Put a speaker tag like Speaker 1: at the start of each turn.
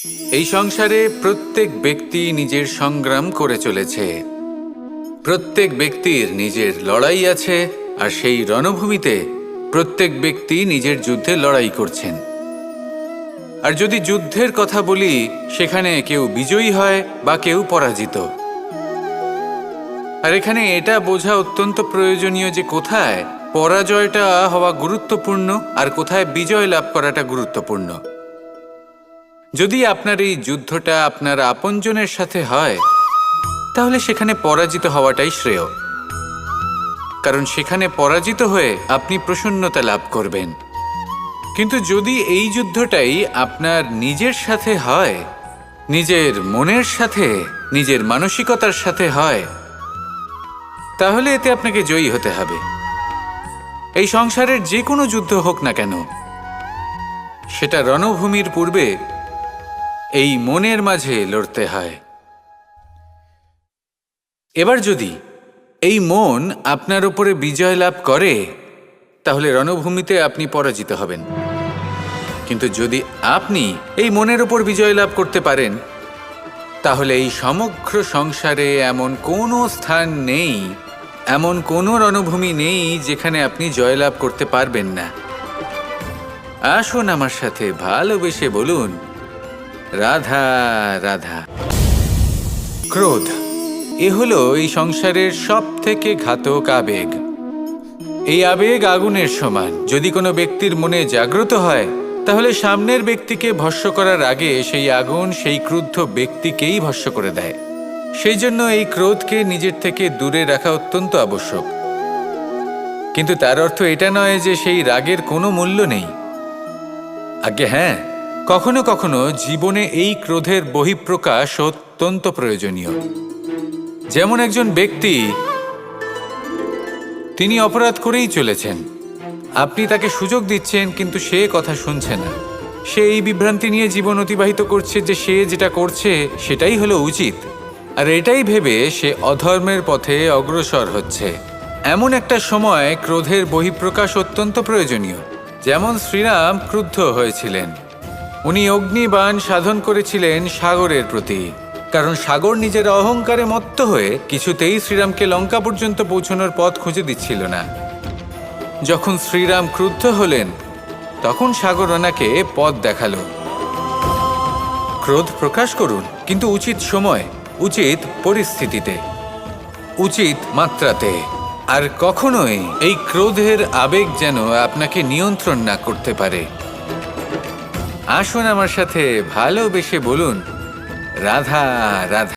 Speaker 1: এই সংসারে প্রত্যেক ব্যক্তি নিজের সংগ্রাম করে চলেছে। প্রত্যেক ব্যক্তির নিজের লড়াই আছে, আর সেই রণভূমিতে প্রত্যেক ব্যক্তি নিজের যুদ্ধে লড়াই করছেন। আর যদি যুদ্ধের কথা বলি, সেখানে কেউ বিজয়ী হয় বা কেউ পরাজিত। আর এখানে এটা বোঝা অত্যন্ত প্রয়োজনীয় যে কোথায় পরাজয়টা হওয়া গুরুত্বপূর্ণ আর কোথায় বিজয় লাভ করাটা গুরুত্বপূর্ণ। যদি আপনার এই যুদ্ধটা আপনার আপনজনের সাথে হয়, তাহলে সেখানে পরাজিত হওয়াটাই শ্রেয়, কারণ সেখানে পরাজিত হয়ে আপনি প্রসন্নতা লাভ করবেন। কিন্তু যদি এই যুদ্ধটাই আপনার নিজের সাথে হয়, নিজের মনের সাথে, নিজের মানসিকতার সাথে হয়, তাহলে এতে আপনাকে জয়ী হতে হবে। এই সংসারের যে কোনো যুদ্ধ হোক না কেন, সেটা রণভূমির পূর্বে এই মনের মাঝে লড়তে হয়। এবার যদি এই মন আপনার উপরে বিজয় লাভ করে, তাহলে রণভূমিতে আপনি পরাজিত হবেন। কিন্তু যদি আপনি এই মনের উপর বিজয় লাভ করতে পারেন, তাহলে এই সমগ্র সংসারে এমন কোনো স্থান নেই, এমন কোনো রণভূমি নেই যেখানে আপনি জয়লাভ করতে পারবেন না। আসুন আমার সাথে ভালোবেসে বলুন, রাধা রাধা। ক্রোধ এ হলো এই সংসারের সব থেকে ঘাতক আবেগ। এই আবেগ আগুনের সমান। যদি কোনো ব্যক্তির মনে জাগ্রত হয়, তাহলে সামনের ব্যক্তিকে ভস্ম করার আগে সেই আগুন সেই ক্রুদ্ধ ব্যক্তিকেই ভস্ম করে দেয়। সেই জন্য এই ক্রোধকে নিজের থেকে দূরে রাখা অত্যন্ত আবশ্যক। কিন্তু তার অর্থ এটা নয় যে সেই রাগের কোনো মূল্য নেই। আগে হ্যাঁ, কখনো কখনো জীবনে এই ক্রোধের বহিঃপ্রকাশ অত্যন্ত প্রয়োজনীয়। যেমন একজন ব্যক্তি, তিনি অপরাধ করেই চলেছেন, আপনি তাকে সুযোগ দিচ্ছেন, কিন্তু সে কথা শুনছে না। সে এই বিভ্রান্তি নিয়ে জীবন অতিবাহিত করছে যে সে যেটা করছে সেটাই হলো উচিত, আর এটাই ভেবে সে অধর্মের পথে অগ্রসর হচ্ছে। এমন একটা সময় ক্রোধের বহিঃপ্রকাশ অত্যন্ত প্রয়োজনীয়। যেমন শ্রীরাম ক্রুদ্ধ হয়েছিলেন, উনি অগ্নিবাণ সাধন করেছিলেন সাগরের প্রতি, কারণ সাগর নিজের অহংকারে মত্ত হয়ে কিছুতেই শ্রীরামকে লঙ্কা পর্যন্ত পৌঁছানোর পথ খুঁজে দিচ্ছিল না। যখন শ্রীরাম ক্রুদ্ধ হলেন, তখন সাগর ওনাকে পথ দেখালো। ক্রোধ প্রকাশ করুন, কিন্তু উচিত সময়, উচিত পরিস্থিতিতে, উচিত মাত্রাতে। আর কখনোই এই ক্রোধের আবেগ যেন আপনাকে নিয়ন্ত্রণ না করতে পারে। আসুন আমার সাথে ভালোবেসে বলুন, রাধা রাধা।